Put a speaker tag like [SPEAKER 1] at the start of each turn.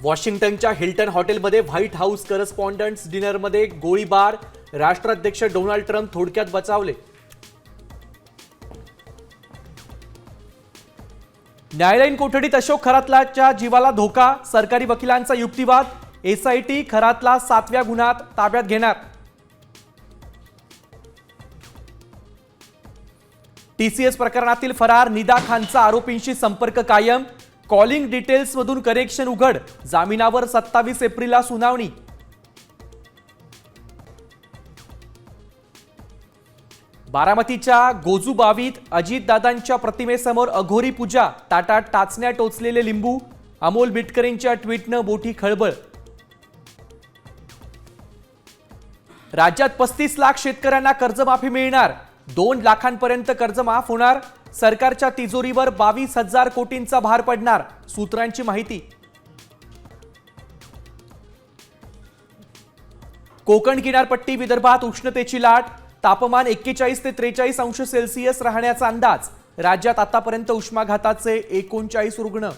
[SPEAKER 1] वॉशिंग्टनच्या Hilton हॉटेलमध्ये white house करस्पॉन्डंट्स डिनरमध्ये गोळीबार, राष्ट्राध्यक्ष डोनाल्ड ट्रम्प थोडक्यात बचावले. न्यायालयीन कोठडीत अशोक खरातलाच्या जीवाला धोका, सरकारी वकिलांचा युक्तिवाद. एसआयटी खरातला 7व्या गुन्ह्यात ताब्यात घेणार. टीसीएस प्रकरणातील फरार निदा खानचा आरोपींशी संपर्क कायम. कॉलिंग डिटेल्स मधून करेक्शन उघड. जामिनावर 27 एप्रिलला सुनावणी. बारामतीच्या गोजूबावीत अजितदादांच्या प्रतिमेसमोर अघोरी पूजा, ताटात टाचण्या टोचलेले लिंबू. अमोल बिटकरींच्या ट्विटनं मोठी खळबळ. राज्यात 35 लाख शेतकऱ्यांना कर्जमाफी मिळणार. 2 लाखांपर्यंत कर्ज माफ होणार. सरकारच्या तिजोरीवर 22,000 कोटींचा भार पडणार. सूत्रांची माहिती. कोकण किनारपट्टी विदर्भात उष्णतेची लाट. तापमान 41 ते 43 अंश सेल्सिअस राहण्याचा अंदाज. राज्यात आतापर्यंत उष्माघाताचे 39 रुग्ण.